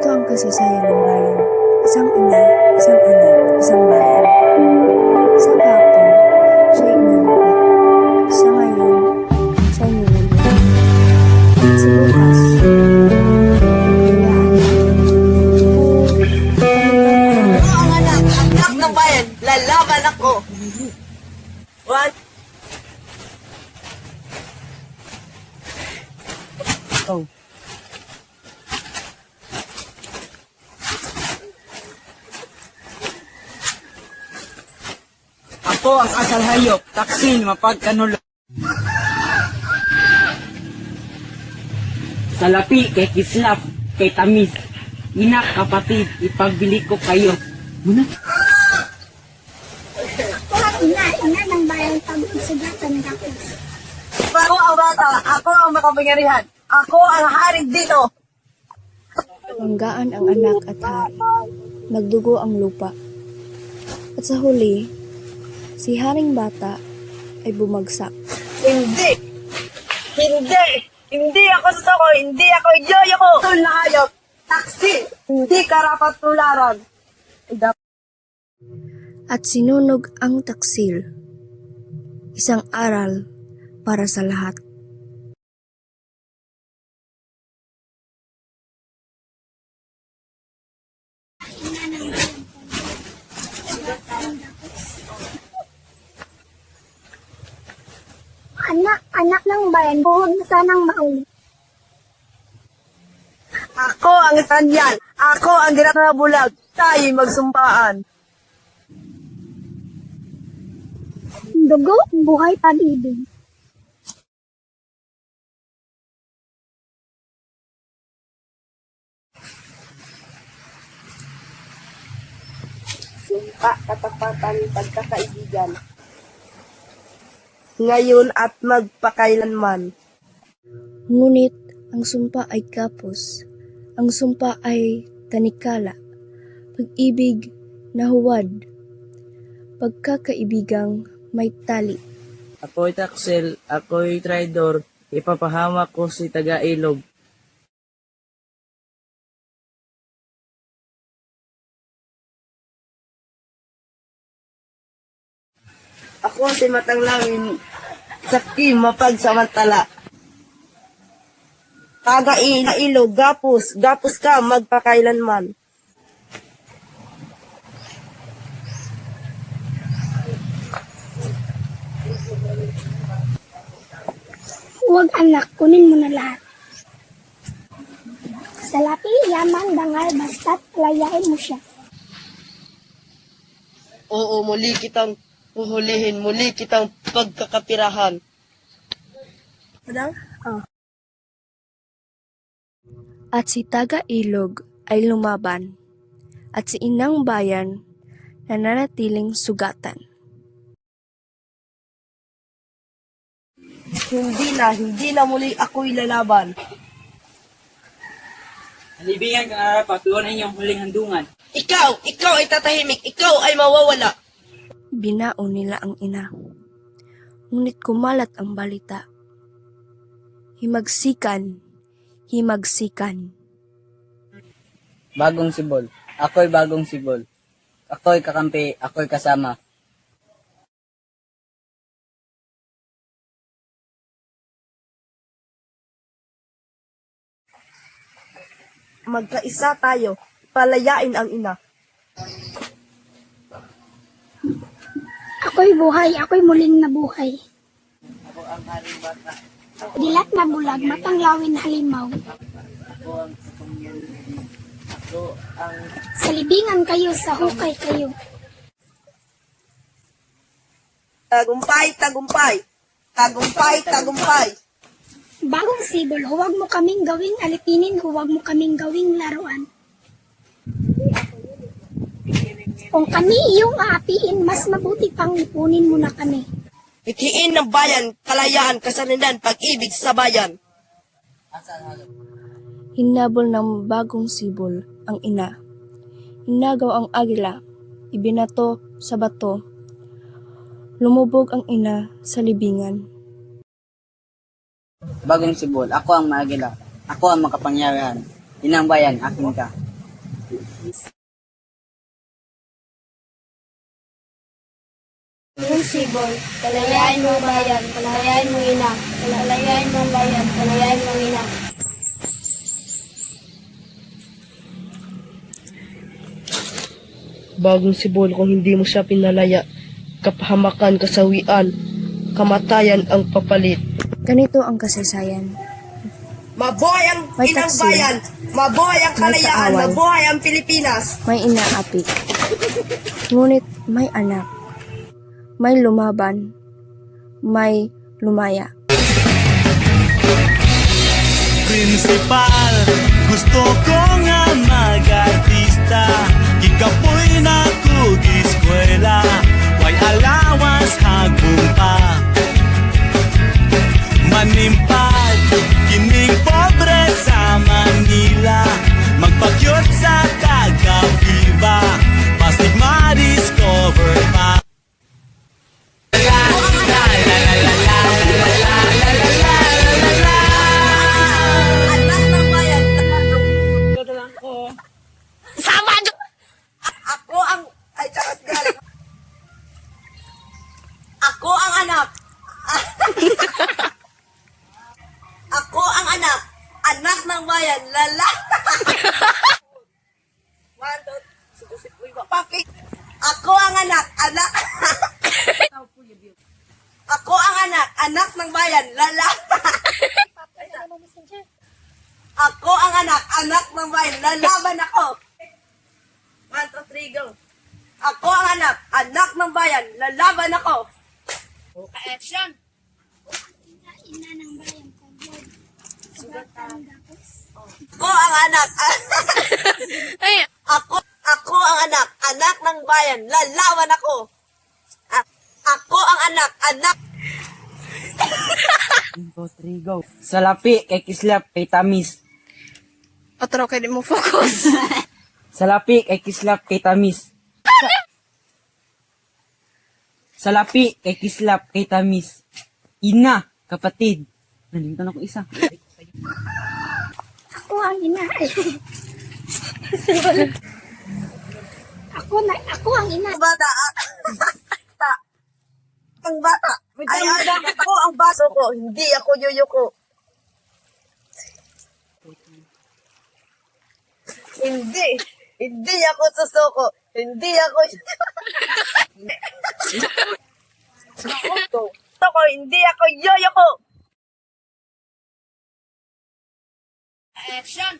Ito ang kasaysayan ng bayan. Isang ina, isang anak, isang bayan. Sa hapon, siya'y inalipit. Sa ngayon, siya'y nilulunod. Sa bukas, hayaan na. Ako ang anak ng bayan, lalaban ako. What? Oh. Ako ang asal hayop, taksin, mapagkanulo. Salapi kay Kislap, kay Tamis. Ina, kapatid, ipagbili ko kayo. Muna. Ina ng bayan pag-unsugatan ng kapis. Ako ang bata, ako ang makapangyarihan. Ako ang hari dito. Banggaan ang anak at hari. Nagdugo ang lupa. At sa huli, si Haring Bata ay bumagsak. Hindi! Hindi! Hindi ako susuko! Hindi ako yoyo ko! Tul na hayop! Taksi! Hindi karapat tularan! At sinunog ang taksil. Isang aral para sa lahat. Anak ng bayan, huwag na sanang mauli. Ako ang sanyan! Ako ang dirat na bulag! Tayo'y magsumpaan! Dugo, buhay, pag-ibig. Sumpa, katapatan, pagkakaibigan. Ngayon at magpakailanman. Ngunit ang sumpa ay kapos. Ang sumpa ay tanikala. Pag-ibig na huwad. Pagkakaibigang may tali. Ako'y taksel, ako'y traidor, ipapahamak ko si taga-ilog. Ako si Matanglangin, sakim mapagsamantala. Taga-ilog, gapos ka magpakailanman. Huwag anak, kunin mo na lahat. Salapi, yaman, dangal, basta't layain mo siya. Oo, muli kitang huhulihin, muli kitang pagkakapirahan. Madang? At si taga-ilog ay lumaban. At si inang bayan nananatiling sugatan. Hindi na muli ako'y lalaban. Halibingan kang arap, patuloy ang iyong huling handungan. Ikaw ay tatahimik, ikaw ay mawawala. Binaon nila ang ina. Ngunit kumalat ang balita. Himagsikan. Bagong sibol, ako'y bagong sibol. Ako'y kakampi, ako'y kasama. Magkaisa tayo, palayain ang ina. Ako'y buhay, ako'y muling nabuhay. Ako ang haring bata, Dilat na bulag, matanglawin halimaw. ako ang kapangyarihan. Ako ang Sa libingan kayo, sa hukay kayo. Tagumpay, tagumpay. Tagumpay, tagumpay. Bagong sibol, huwag mo kaming gawing alipinin, huwag mo kaming gawing laruan. Kung kami iyong aapiin, mas mabuti pang ipunin mo na kami. Ikiin ng bayan, kalayaan, kasanindan, pag-ibig sa bayan. Hinabol ng bagong sibol ang ina. Inagaw ang agila. Ibinato sa bato. Lumubog ang ina sa libingan. bagong sibol. Ako ang maagila. Ako ang makapangyarihan. Inang bayan, akin ka. Bagong sibol, palayain mo ang bayan, palayain mo ina, palayain mo ang bayan, palayain mo ina. Bagong sibol, kung hindi mo siya pinalaya, kapahamakan, kasawian, kamatayan ang papalit. Ganito ang kasaysayan. Mabuhay ang May inang taksil. bayan! Mabuhay ang May kalayaan! kaaway. Mabuhay ang Pilipinas! May inaapit. Ngunit may anak. May lumaban. May lumaya. Principal, gusto ko nga mag-artista. Ikapoy na eskwela, way alawas hagong pa. Manimpad, kining pobre sa Manila. Magpakyot sa taga-viva, pasig ma-discover pa. Anak ng bayan! Ito lang ko. Ako ang... Ay, charot galing. Ako ang anak. Ako ang anak. Anak ng bayan. Lala. One, two, uy, bakit? Ako ang anak. Anak. Ako ang anak. Anak ng bayan. Lala. Ako ang anak. Anak ng bayan. Lalaban ako. 1, 2, 3, go. Ako ang anak, anak ng bayan, lalaban ako. Action! Ina ng bayan, pagod. Sugatan gapos. Ako ang anak. Ako ang anak, anak ng bayan, lalaban ako. Ako ang anak. 1, 2, 3, go. Salapi, kay kislap, kay tamis. Otro, kaya di mo focus. Salapi, kay kislap, kay tamis. Salapi, kay kislap, kay tamis. Ina, kapatid. Nalimutan ako isa. Ako ang ina. Ako ang ina. Ang bata. Ang bata. Ay, ako ang baso ko, hindi ako yuyuko. Hindi ako susuko. Hindi ako... hindi ako yoyoko. Action!